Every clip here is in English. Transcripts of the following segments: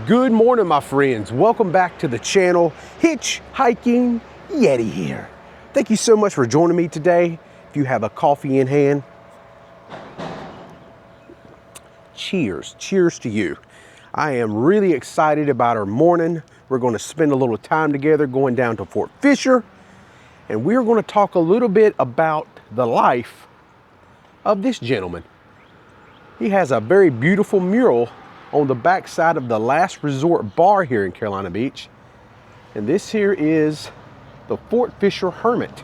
Good morning, my friends. Welcome back to the channel. Hitch Hiking Yeti here. Thank you so much for joining me today. If you have a coffee in hand, cheers. Cheers to you. I am really excited about our morning. We're going to spend a little time together going down to Fort Fisher, and we're going to talk a little bit about the life of this gentleman. He has a very beautiful mural on the backside of the Last Resort bar here in Carolina Beach. And this here is the Fort Fisher Hermit,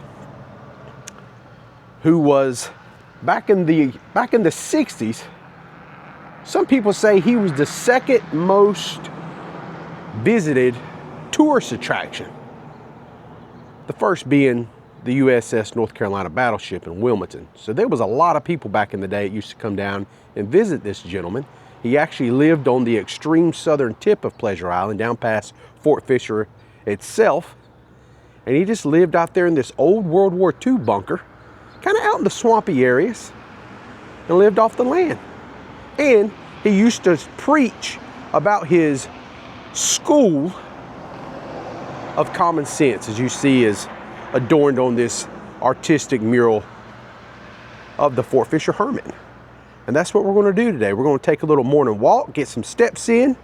who was back in the 60s. Some people say he was the second most visited tourist attraction. The first being the USS North Carolina battleship in Wilmington. So there was a lot of people back in the day that used to come down and visit this gentleman. He actually lived on the extreme southern tip of Pleasure Island, down past Fort Fisher itself. And he just lived out there in this old World War II bunker, kind of out in the swampy areas, and lived off the land. And he used to preach about his school of common sense, as you see is adorned on this artistic mural of the Fort Fisher Hermit. And that's what we're going to do today. We're going to take a little morning walk, get some steps in,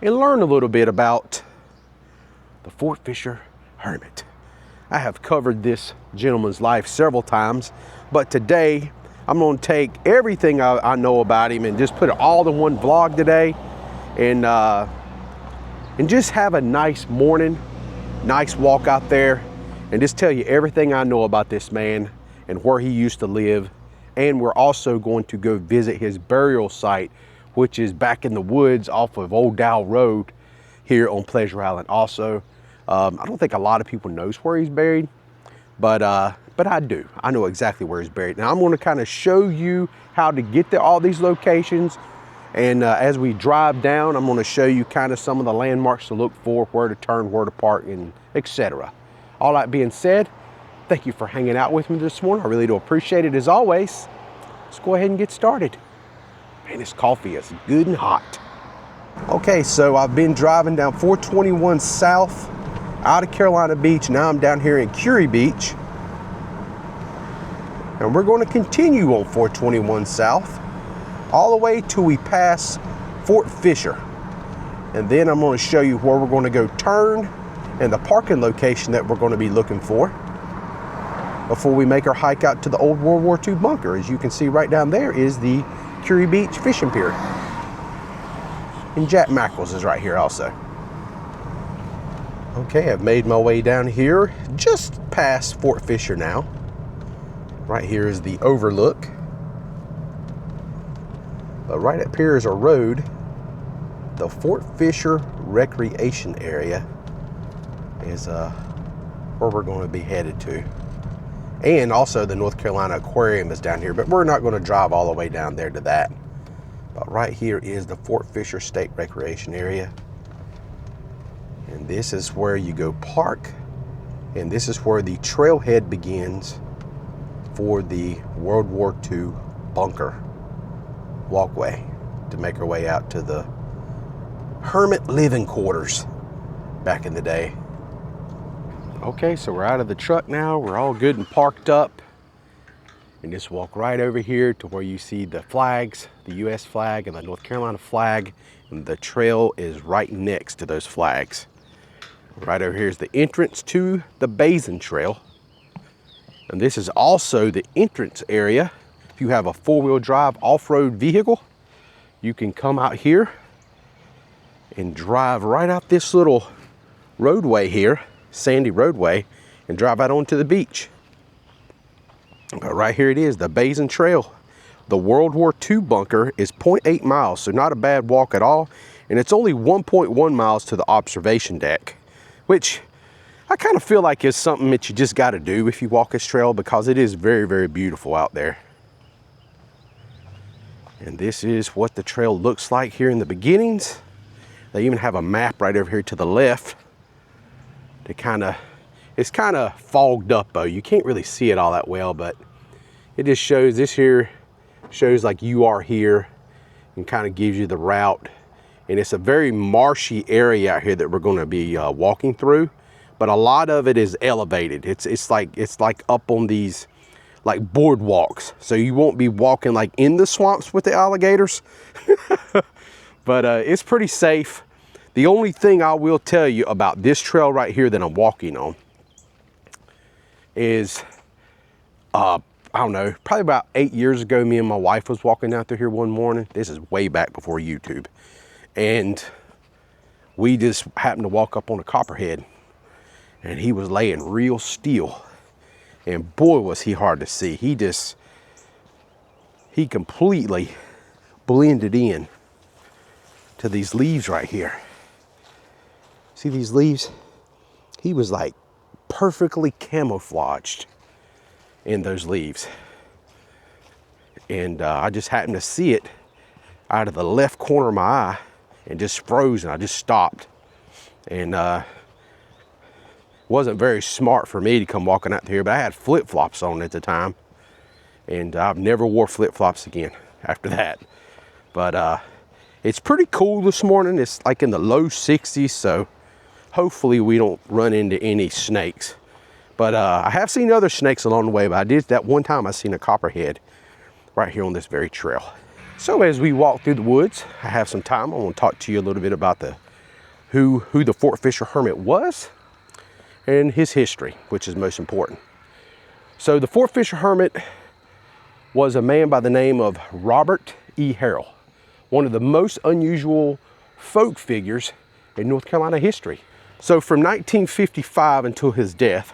and learn a little bit about the Fort Fisher Hermit. I have covered this gentleman's life several times, but today I'm going to take everything I know about him and just put it all in one vlog today, and just have a nice morning, nice walk out there, and just tell you everything I know about this man and where he used to live. And we're also going to go visit his burial site, which is back in the woods off of Old Dow Road here on Pleasure Island. Also, I don't think a lot of people knows where he's buried, but I do. I know exactly where he's buried. Now I'm going to kind of show you how to get to all these locations. And as we drive down, I'm going to show you kind of some of the landmarks to look for, where to turn, where to park, and etc. All that being said, thank you for hanging out with me this morning. I really do appreciate it as always. Let's go ahead and get started. Man, this coffee is good and hot. Okay, so I've been driving down 421 South out of Carolina Beach. Now I'm down here in Curie Beach. And we're going to continue on 421 South all the way till we pass Fort Fisher. And then I'm going to show you where we're going to go turn and the parking location that we're going to be looking for before we make our hike out to the old World War II bunker. As you can see right down there is the Curie Beach Fishing Pier. And Jack Mackerel's is right here also. Okay, I've made my way down here just past Fort Fisher now. Right here is the overlook. But right up here is a road. The Fort Fisher Recreation Area is where we're going to be headed to. And also the North Carolina Aquarium is down here, but we're not going to drive all the way down there to that. But right here is the Fort Fisher State Recreation Area. And this is where you go park. And this is where the trailhead begins for the World War II bunker walkway to make our way out to the Hermit living quarters back in the day. Okay, so we're out of the truck now. We're all good and parked up. And just walk right over here to where you see the flags, the US flag and the North Carolina flag. And the trail is right next to those flags. Right over here is the entrance to the Basin Trail. And this is also the entrance area. If you have a four-wheel drive off-road vehicle, you can come out here and drive right out this little roadway here, sandy roadway, and drive out onto the beach. But right here it is, the Basin Trail. The World War II bunker is 0.8 miles, so not a bad walk at all. And it's only 1.1 miles to the observation deck, which I kind of feel like is something that you just got to do if you walk this trail, because it is very, very beautiful out there. And this is what the trail looks like here in the beginnings. They even have a map right over here to the left. It's kind of fogged up though. You can't really see it all that well, but it just shows, this here shows like you are here and kind of gives you the route And it's a very marshy area out here that we're going to be walking through, but a lot of it is elevated. It's like up on these like boardwalks, so you won't be walking like in the swamps with the alligators. But it's pretty safe. The only thing I will tell you about this trail right here that I'm walking on is I don't know, probably about 8 years ago, me and my wife was walking out through here one morning. This is way back before YouTube. And we just happened to walk up on a copperhead, and he was laying real still. And boy, was he hard to see. He completely blended in to these leaves right here. See these leaves? He was like perfectly camouflaged in those leaves. And I just happened to see it out of the left corner of my eye and just froze, and I just stopped. And wasn't very smart for me to come walking out here, but I had flip-flops on at the time, and I've never wore flip-flops again after that. But it's pretty cool this morning. It's like in the low 60s, so hopefully we don't run into any snakes. But I have seen other snakes along the way, but I did that one time I seen a copperhead right here on this very trail. So as we walk through the woods, I have some time. I want to talk to you a little bit about who the Fort Fisher Hermit was and his history, which is most important. So the Fort Fisher Hermit was a man by the name of Robert E. Harrell, one of the most unusual folk figures in North Carolina history. So from 1955 until his death,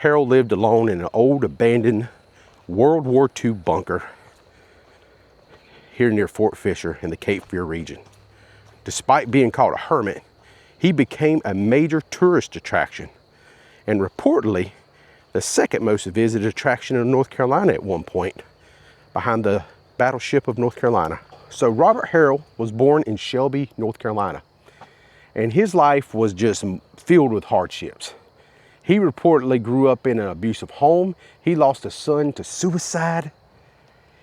Harrell lived alone in an old abandoned World War II bunker here near Fort Fisher in the Cape Fear region. Despite being called a hermit, he became a major tourist attraction, and reportedly the second most visited attraction in North Carolina at one point, behind the battleship of North Carolina. So Robert Harrell was born in Shelby, North Carolina, and his life was just filled with hardships. He reportedly grew up in an abusive home. He lost a son to suicide.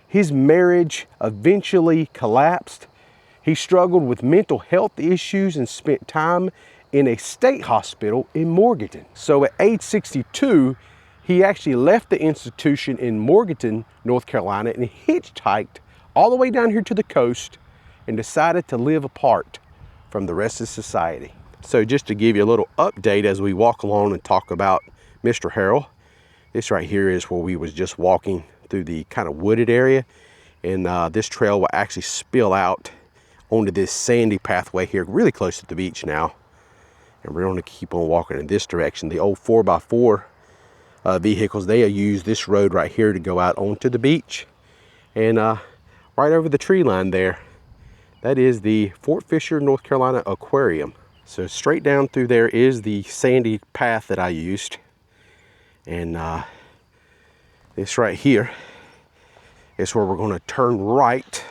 His marriage eventually collapsed. He struggled with mental health issues and spent time in a state hospital in Morganton. So at age 62, he actually left the institution in Morganton, North Carolina, and hitchhiked all the way down here to the coast and decided to live apart from the rest of society. So just to give you a little update as we walk along and talk about Mr. Harrell, this right here is where we was just walking through the kind of wooded area, and this trail will actually spill out onto this sandy pathway here really close to the beach now, and we're going to keep on walking in this direction. The old 4x4 vehicles, they use this road right here to go out onto the beach, and right over the tree line there, that is the Fort Fisher, North Carolina Aquarium. So straight down through there is the sandy path that I used, and this right here is where we're going to turn right,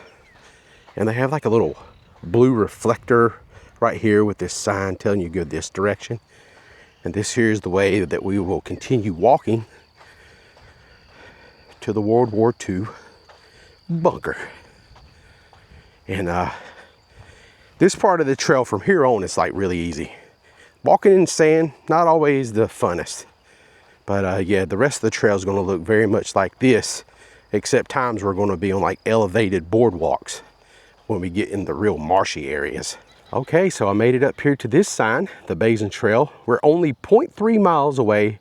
and they have like a little blue reflector right here with this sign telling you go this direction. And this here is the way that we will continue walking to the World War II bunker. And this part of the trail from here on is like really easy. Walking in sand, not always the funnest. But yeah, the rest of the trail is going to look very much like this, except times we're going to be on like elevated boardwalks when we get in the real marshy areas. Okay, so I made it up here to this sign, the Basin Trail. We're only 0.3 miles away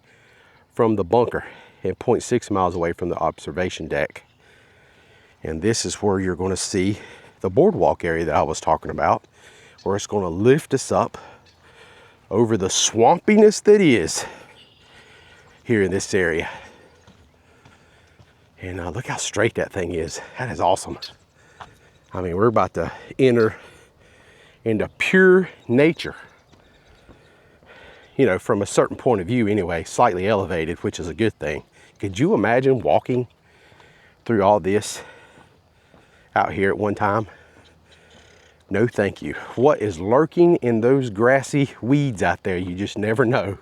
from the bunker and 0.6 miles away from the observation deck. And this is where you're going to see the boardwalk area that I was talking about, where it's going to lift us up over the swampiness that is here in this area. And look how straight that thing is. That is awesome. I mean, we're about to enter into pure nature. You know, from a certain point of view anyway, slightly elevated, which is a good thing. Could you imagine walking through all this out here at one time? No, thank you. What is lurking in those grassy weeds out there, you just never know.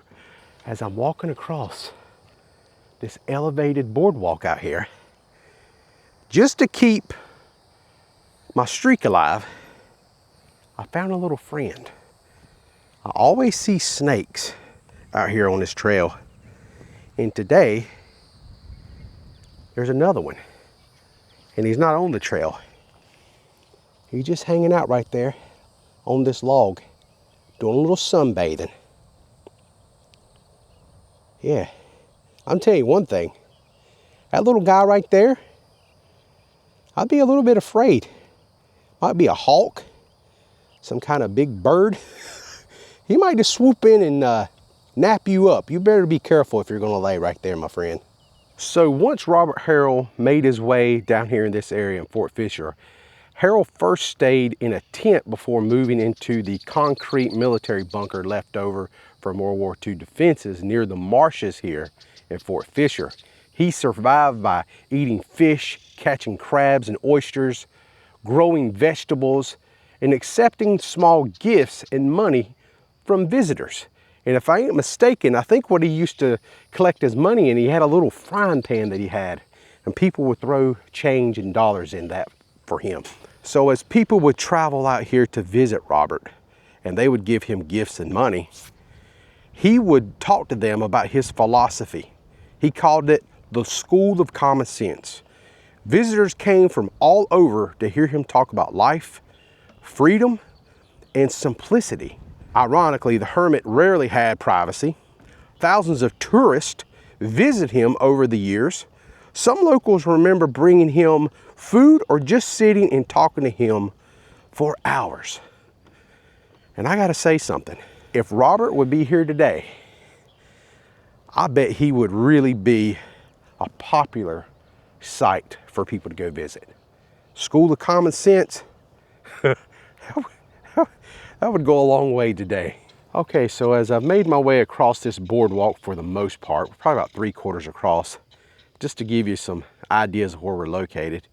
As I'm walking across this elevated boardwalk out here, just to keep my streak alive, I found a little friend. I always see snakes out here on this trail. And today, there's another one. And he's not on the trail. He's just hanging out right there on this log, doing a little sunbathing. Yeah, I'm telling you one thing. That little guy right there, I'd be a little bit afraid. Might be a hawk, some kind of big bird. He might just swoop in and nap you up. You better be careful if you're gonna lay right there, my friend. So once Robert Harrell made his way down here in this area in Fort Fisher, Harrell first stayed in a tent before moving into the concrete military bunker left over from World War II defenses near the marshes here in Fort Fisher. He survived by eating fish, catching crabs and oysters, growing vegetables, and accepting small gifts and money from visitors. And if I ain't mistaken, I think what he used to collect his money in, he had a little frying pan that he had, and people would throw change and dollars in that for him. So as people would travel out here to visit Robert, and they would give him gifts and money, he would talk to them about his philosophy. He called it the School of Common Sense. Visitors came from all over to hear him talk about life, freedom, and simplicity. Ironically, the hermit rarely had privacy. Thousands of tourists visit him over the years. Some locals remember bringing him food or just sitting and talking to him for hours. And I gotta say something. If Robert would be here today, I bet he would really be a popular site for people to go visit. School of Common Sense, that would go a long way today. Okay, so as I've made my way across this boardwalk for the most part, we're probably about 3/4 across, just to give you some ideas of where we're located.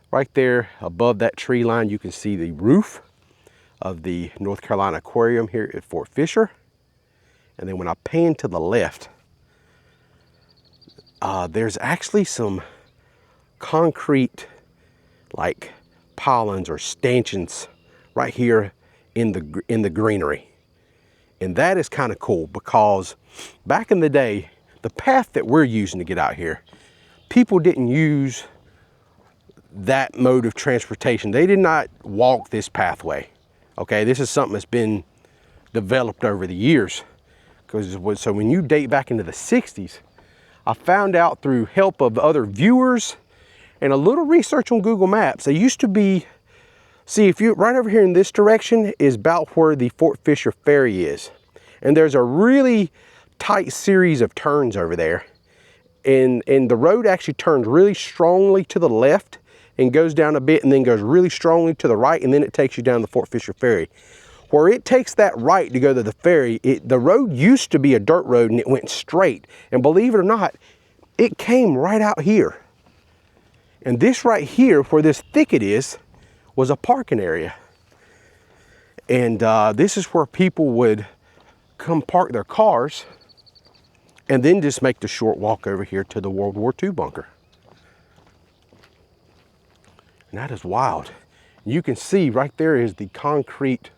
Right there above that tree line, you can see the roof of the North Carolina Aquarium here at Fort Fisher. And then when I pan to the left, there's actually some concrete like pylons or stanchions right here in the greenery. And that is kind of cool because back in the day, the path that we're using to get out here, people didn't use that mode of transportation. They did not walk this pathway. Okay, this is something that's been developed over the years. So when you date back into the 60s, I found out through help of other viewers and a little research on Google Maps, they used to be, see, if you right over here in this direction is about where the Fort Fisher Ferry is. And there's a really tight series of turns over there. And the road actually turns really strongly to the left and goes down a bit and then goes really strongly to the right, and then it takes you down the Fort Fisher Ferry. Where it takes that right to go to the ferry, the road used to be a dirt road and it went straight. And believe it or not, it came right out here. And this right here, where this thicket is, was a parking area. And this is where people would come park their cars and then just make the short walk over here to the World War II bunker. And that is wild. You can see right there is the concrete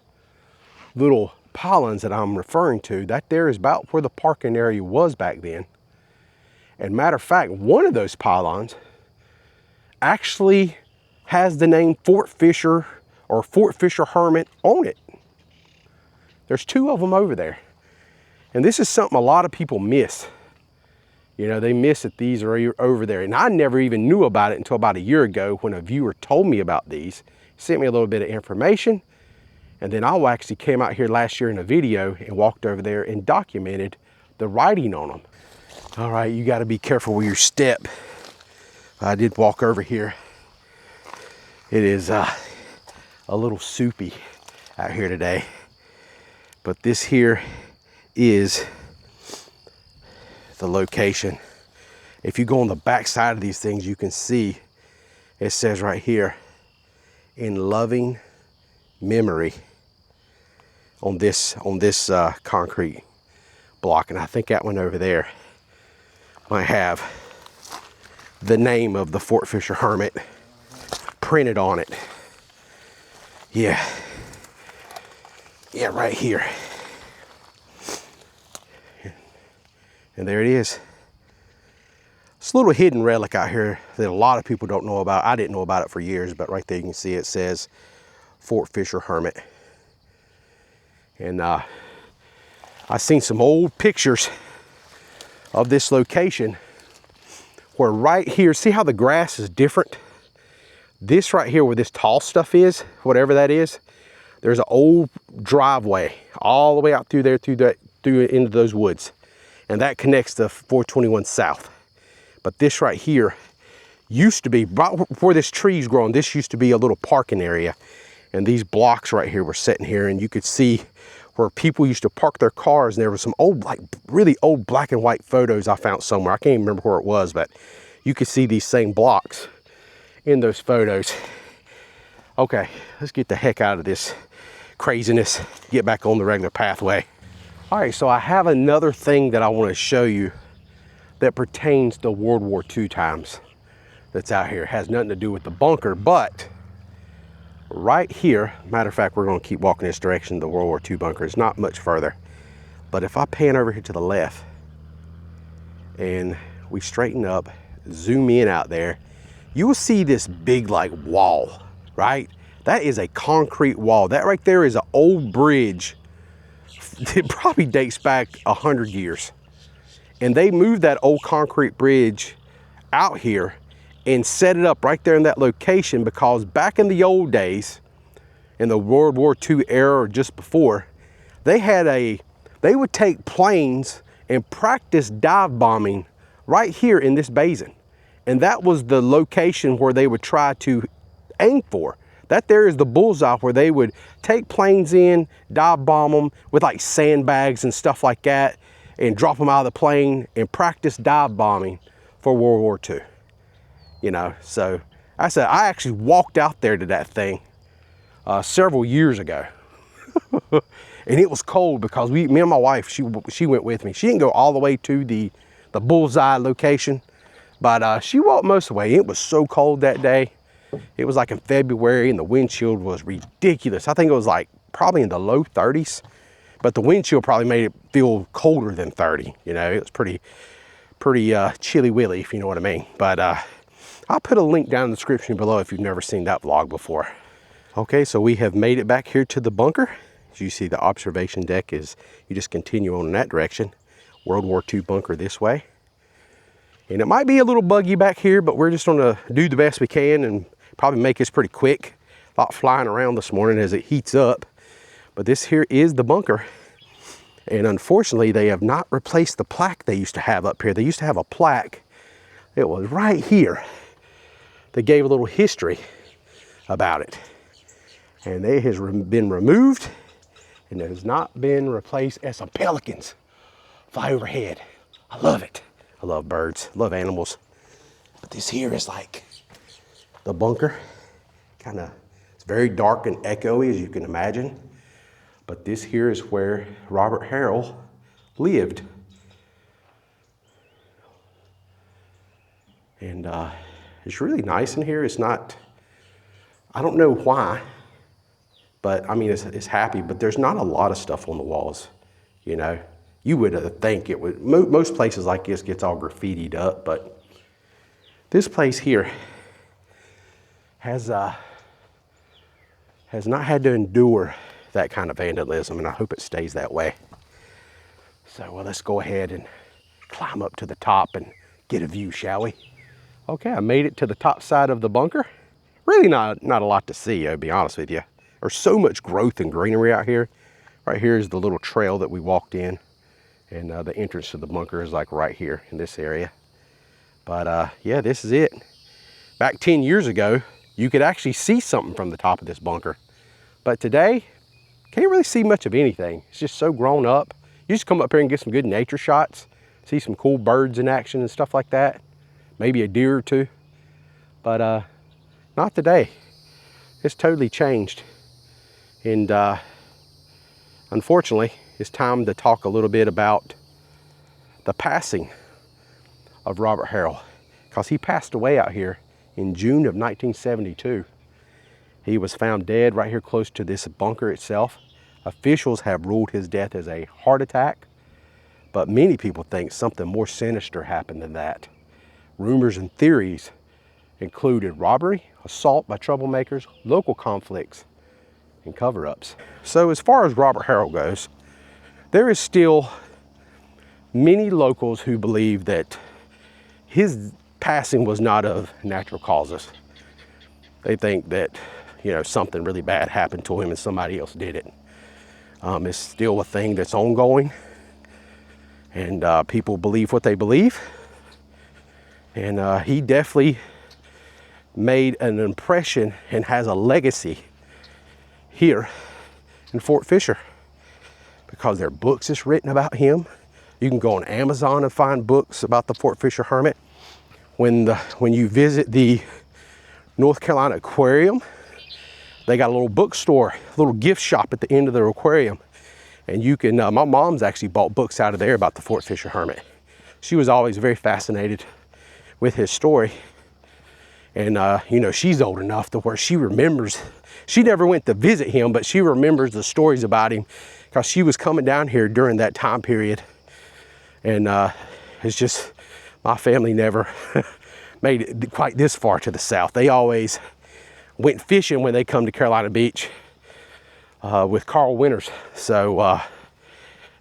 little pylons that I'm referring to. That there is about where the parking area was back then. And matter of fact, one of those pylons actually has the name Fort Fisher or Fort Fisher Hermit on it. There's two of them over there. And this is something a lot of people miss. You know, they miss that these are over there. And I never even knew about it until about a year ago when a viewer told me about these, sent me a little bit of information. And then I actually came out here last year in a video and walked over there and documented the writing on them. All right, you got to be careful with your step. I did walk over here. It is a little soupy out here today. But this here is the location. If you go on the back side of these things, you can see it says right here, in loving memory, on this concrete block. And I think that one over there might have the name of the Fort Fisher Hermit printed on it. Yeah, Yeah, right here. And there it is. It's a little hidden relic out here that a lot of people don't know about. I didn't know about it for years, but right there you can see it says Fort Fisher Hermit. And I've seen some old pictures of this location where right here, see how the grass is different? This right here where this tall stuff is, whatever that is, there's an old driveway all the way out through there, through into those woods. And that connects to 421 South. But this right here used to be, right where this tree's growing, this used to be a little parking area. And these blocks right here were sitting here, and you could see where people used to park their cars. And there were some old, like really old black and white photos I found somewhere. I can't even remember where it was, but you could see these same blocks in those photos. Okay, let's get the heck out of this craziness, get back on the regular pathway. All right, so I have another thing that I want to show you that pertains to World War II times that's out here. It has nothing to do with the bunker, but right here, matter of fact, we're going to keep walking this direction. The World War II bunker is not much further. But if I pan over here to the left and we straighten up, zoom in out there, you will see this big like wall, right? That is a concrete wall. That right there is an old bridge. It probably dates back 100 years. And they moved that old concrete bridge out here and set it up right there in that location because back in the old days, in the World War II era or just before, they would take planes and practice dive bombing right here in this basin. And that was the location where they would try to aim for. That there is the bullseye where they would take planes in, dive bomb them with like sandbags and stuff like that, and drop them out of the plane and practice dive bombing for World War II. You know, so I actually walked out there to that thing several years ago. And it was cold because me and my wife, she went with me. She didn't go all the way to the bullseye location, but she walked most of the way. It was so cold that day. It was like in February and the wind chill was ridiculous. I think it was like probably in the low 30s, but the wind chill probably made it feel colder than 30. You know, it was pretty chilly willy, if you know what I mean. But I'll put a link down in the description below if you've never seen that vlog before. Okay, so we have made it back here to the bunker. As you see, the observation deck is, you just continue on in that direction. World War II bunker this way. And it might be a little buggy back here, but we're just gonna do the best we can and probably make this pretty quick. A lot flying around this morning as it heats up. But this here is the bunker. And unfortunately, they have not replaced the plaque they used to have up here. They used to have a plaque. It was right here. They gave a little history about it. And it has been removed and it has not been replaced. As some pelicans fly overhead. I love it. I love birds, love animals. But this here is like the bunker. It's very dark and echoey, as you can imagine. But this here is where Robert Harrell lived. And it's really nice in here. It's not, I don't know why, but I mean, it's happy, but there's not a lot of stuff on the walls, you know. You would think it would, most places like this gets all graffitied up, but this place here has not had to endure that kind of vandalism, and I hope it stays that way. So, well, let's go ahead and climb up to the top and get a view, shall we? Okay, I made it to the top side of the bunker. Really not a lot to see, I'll be honest with you. There's so much growth and greenery out here. Right here is the little trail that we walked in, and the entrance to the bunker is like right here in this area. But yeah, this is it. Back 10 years ago, you could actually see something from the top of this bunker. But today, can't really see much of anything. It's just so grown up. You just come up here and get some good nature shots, see some cool birds in action and stuff like that. Maybe a deer or two, but not today. It's totally changed. And unfortunately, it's time to talk a little bit about the passing of Robert Harrell, because he passed away out here in June of 1972. He was found dead right here close to this bunker itself. Officials have ruled his death as a heart attack, but many people think something more sinister happened than that. Rumors and theories included robbery, assault by troublemakers, local conflicts, and cover-ups. So as far as Robert Harrell goes, there is still many locals who believe that his passing was not of natural causes. They think that, you know, something really bad happened to him and somebody else did it. It's still a thing that's ongoing, and people believe what they believe. And he definitely made an impression and has a legacy here in Fort Fisher, because there are books that's written about him. You can go on Amazon and find books about the Fort Fisher Hermit. When you visit the North Carolina Aquarium, they got a little bookstore, a little gift shop at the end of their aquarium. And you can, my mom's actually bought books out of there about the Fort Fisher Hermit. She was always very fascinated with his story. And, you know, she's old enough to where she remembers, she never went to visit him, but she remembers the stories about him because she was coming down here during that time period. And it's just, my family never made it quite this far to the south. They always went fishing when they come to Carolina Beach with Carl Winters. So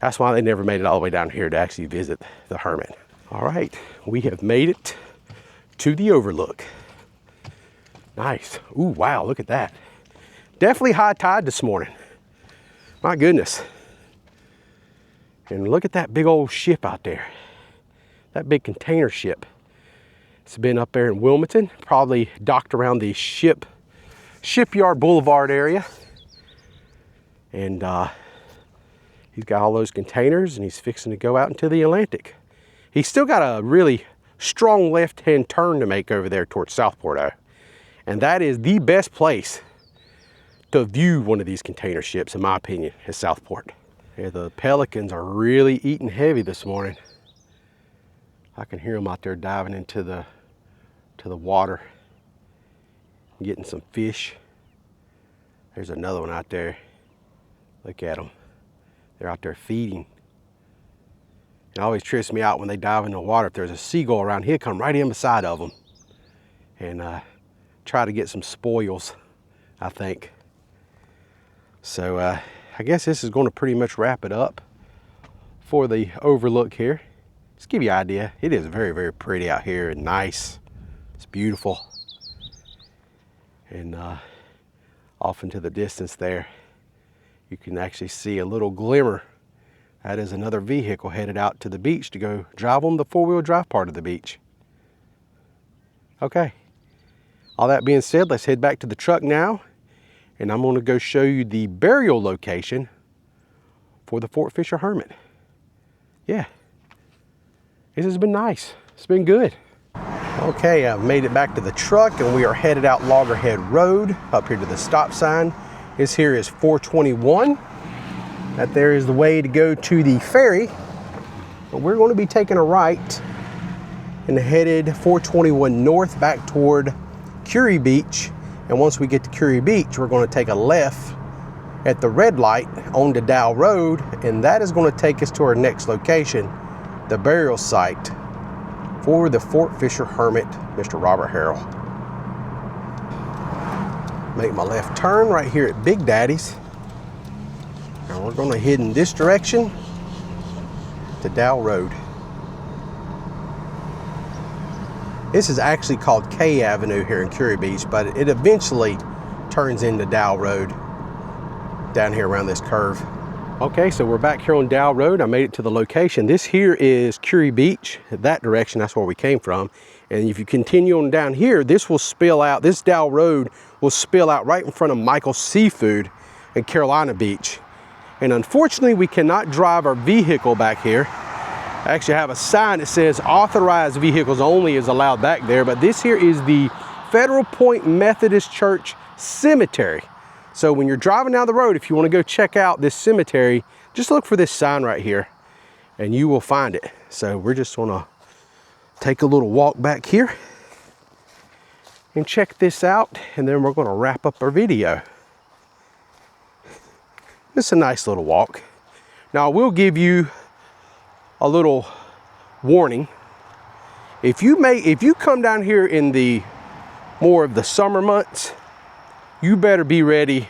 that's why they never made it all the way down here to actually visit the Hermit. All right, we have made it to the overlook. Nice. Ooh, wow, look at that. Definitely high tide this morning. My goodness. And look at that big old ship out there. That big container ship. It's been up there in Wilmington, probably docked around the Shipyard Boulevard area. And he's got all those containers and he's fixing to go out into the Atlantic. He's still got a really strong left-hand turn to make over there towards Southport, though. And that is the best place to view one of these container ships, in my opinion, is Southport. Yeah, the pelicans are really eating heavy this morning. I can hear them out there diving into the water, getting some fish. There's another one out there. Look at them. They're out there feeding. It always trips me out when they dive in the water. If there's a seagull around, he'll come right in beside of them and try to get some spoils, I think. So I guess this is going to pretty much wrap it up for the overlook here. Just give you an idea. It is very, very pretty out here and nice. It's beautiful. And off into the distance there, you can actually see a little glimmer. That is another vehicle headed out to the beach to go drive on the four-wheel drive part of the beach. Okay. All that being said, let's head back to the truck now, and I'm going to go show you the burial location for the Fort Fisher Hermit. Yeah. This has been nice. It's been good. Okay, I've made it back to the truck and we are headed out Loggerhead Road up here to the stop sign. This here is 421. That there is the way to go to the ferry. But we're going to be taking a right and headed 421 north back toward Curie Beach. And once we get to Curie Beach, we're going to take a left at the red light onto Dow Road, and that is going to take us to our next location, the burial site for the Fort Fisher Hermit, Mr. Robert Harrell. Make my left turn right here at Big Daddy's. And we're going to head in this direction to Dow Road. This is actually called K Avenue here in Curie Beach, but it eventually turns into Dow Road down here around this curve. Okay, so we're back here on Dow Road. I made it to the location. This here is Curie Beach. That direction, that's where we came from. And if you continue on down here, this will spill out, this Dow Road will spill out right in front of Michael's Seafood in Carolina Beach. And unfortunately, we cannot drive our vehicle back here. I actually have a sign that says authorized vehicles only is allowed back there, but this here is the Federal Point Methodist Church Cemetery. So when you're driving down the road, if you want to go check out this cemetery, just look for this sign right here and you will find it. So we're just going to take a little walk back here and check this out, and then we're going to wrap up our video. It's a nice little walk. Now I will give you a little warning. If you come down here in the more of the summer months, you better be ready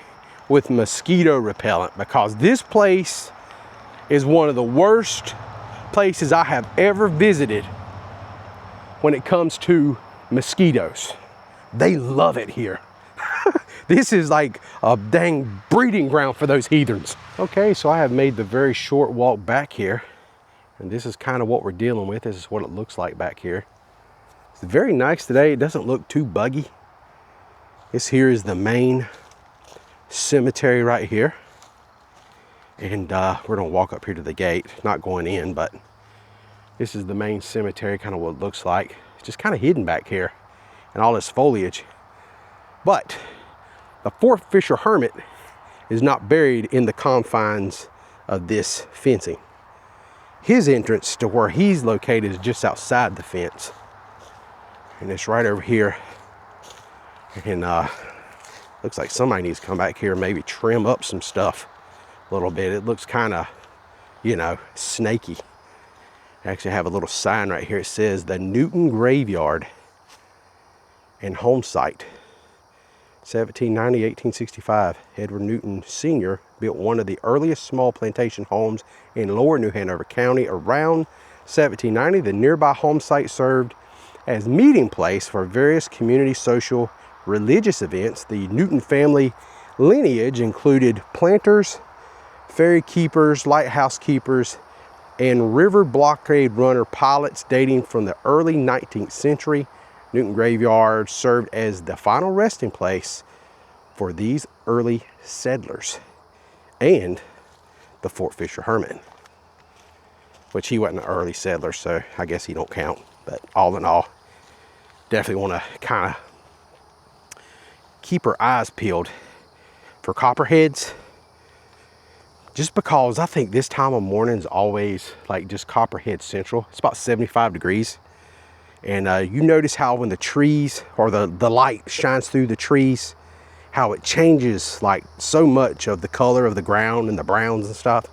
with mosquito repellent, because this place is one of the worst places I have ever visited when it comes to mosquitoes. They love it here. This is like a dang breeding ground for those heathens. Okay, so I have made the very short walk back here, and this is kind of what we're dealing with. This is what it looks like back here. It's very nice today. It doesn't look too buggy. This here is the main cemetery right here. And we're gonna walk up here to the gate, not going in, but this is the main cemetery, kind of what it looks like. It's just kind of hidden back here and all this foliage. But the Fort Fisher Hermit is not buried in the confines of this fencing. His entrance to where he's located is just outside the fence. And it's right over here. And looks like somebody needs to come back here and maybe trim up some stuff a little bit. It looks kind of, you know, snaky. I actually have a little sign right here. It says the Newton Graveyard and Home Site. 1790-1865. Edward Newton Sr. built one of the earliest small plantation homes in lower New Hanover County. Around 1790, the nearby home site served as meeting place for various community, social, religious events. The Newton family lineage included planters, ferry keepers, lighthouse keepers, and river blockade runner pilots dating from the early 19th century. Newton Graveyard served as the final resting place for these early settlers, and the Fort Fisher Hermit, which he wasn't an early settler, so I guess he don't count. But all in all, definitely want to kind of keep our eyes peeled for copperheads, just because I think this time of morning is always like just copperhead central. It's about 75 degrees. And you notice how when the trees or the light shines through the trees, how it changes like so much of the color of the ground and the browns and stuff.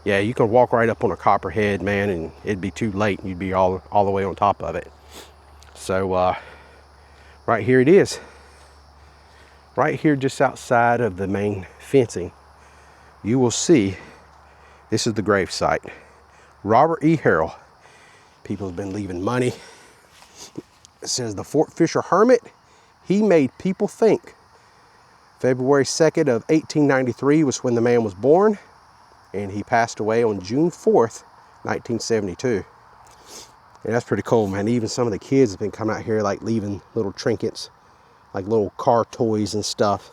Yeah, you can walk right up on a copperhead, man, and it'd be too late and you'd be all the way on top of it. So right here it is. Right here just outside of the main fencing, you will see this is the grave site. Robert E. Harrell. People have been leaving money. It says the Fort Fisher Hermit, he made people think. February 2nd of 1893 was when the man was born, and he passed away on June 4th, 1972. And that's pretty cool, man. Even some of the kids have been coming out here like leaving little trinkets, like little car toys and stuff.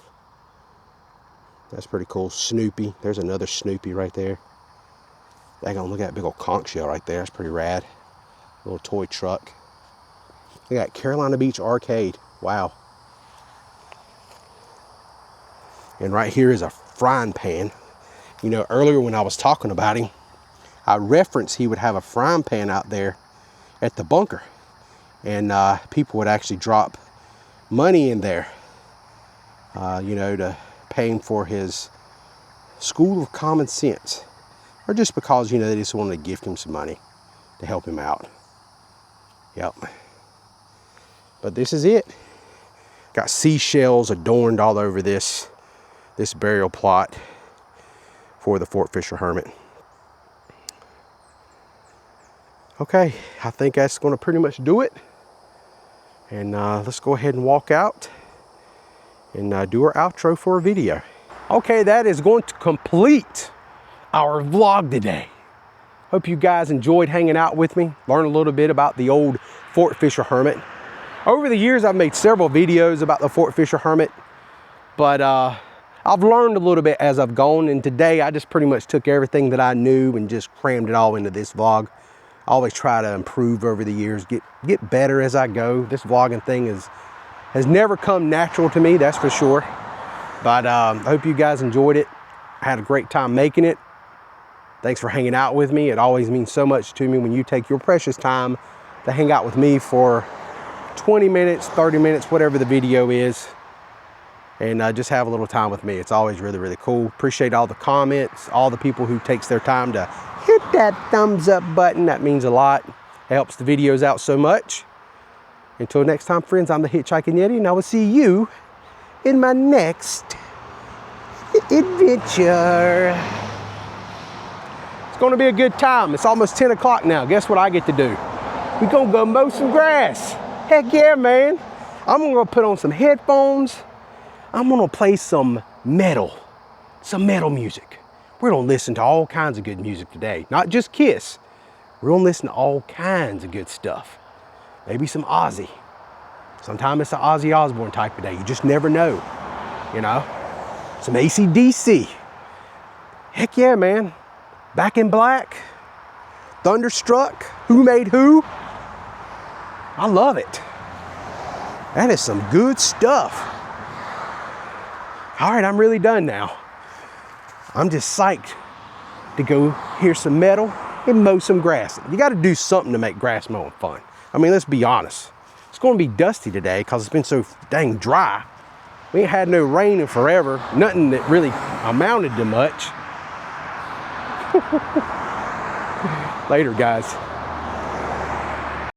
That's pretty cool. Snoopy, there's another Snoopy right there. Daggone, look at that big old conch shell right there. That's pretty rad. Little toy truck. Look at that Carolina Beach Arcade. Wow. And right here is a frying pan. You know, earlier when I was talking about him, I referenced he would have a frying pan out there at the bunker. And people would actually drop money in there, you know, to pay him for his School of Common Sense. Or just because, you know, they just wanted to gift him some money to help him out. Yep. But this is it. Got seashells adorned all over this burial plot for the Fort Fisher Hermit. Okay, I think that's going to pretty much do it. And let's go ahead and walk out and do our outro for a video. Okay, that is going to complete our vlog today. Hope you guys enjoyed hanging out with me, learn a little bit about the old Fort Fisher Hermit. Over the years, I've made several videos about the Fort Fisher Hermit, but I've learned a little bit as I've gone, and today I just pretty much took everything that I knew and just crammed it all into this vlog. I always try to improve over the years, get better as I go. This vlogging thing has never come natural to me, that's for sure. But I hope you guys enjoyed it. I had a great time making it. Thanks for hanging out with me. It always means so much to me when you take your precious time to hang out with me for 20 minutes, 30 minutes, whatever the video is. and just have a little time with me. It's always really, really cool. Appreciate all the comments, all the people who takes their time to hit that thumbs up button. That means a lot. It helps the videos out so much. Until next time, friends, I'm the Hitchhiking Yeti, and I will see you in my next adventure. It's gonna be a good time. It's almost 10 o'clock now. Guess what I get to do? We're gonna go mow some grass. Heck yeah, man. I'm gonna put on some headphones. I'm gonna play some metal music. We're gonna listen to all kinds of good music today. Not just Kiss. We're gonna listen to all kinds of good stuff. Maybe some Ozzy. Sometimes it's an Ozzy Osbourne type of day. You just never know, you know? Some AC/DC. Heck yeah, man. Back in Black. Thunderstruck. Who Made Who? I love it. That is some good stuff. All right, I'm really done now. I'm just psyched to go hear some metal and mow some grass. You got to do something to make grass mowing fun. I mean, let's be honest. It's going to be dusty today because it's been so dang dry. We ain't had no rain in forever. Nothing that really amounted to much. Later, guys.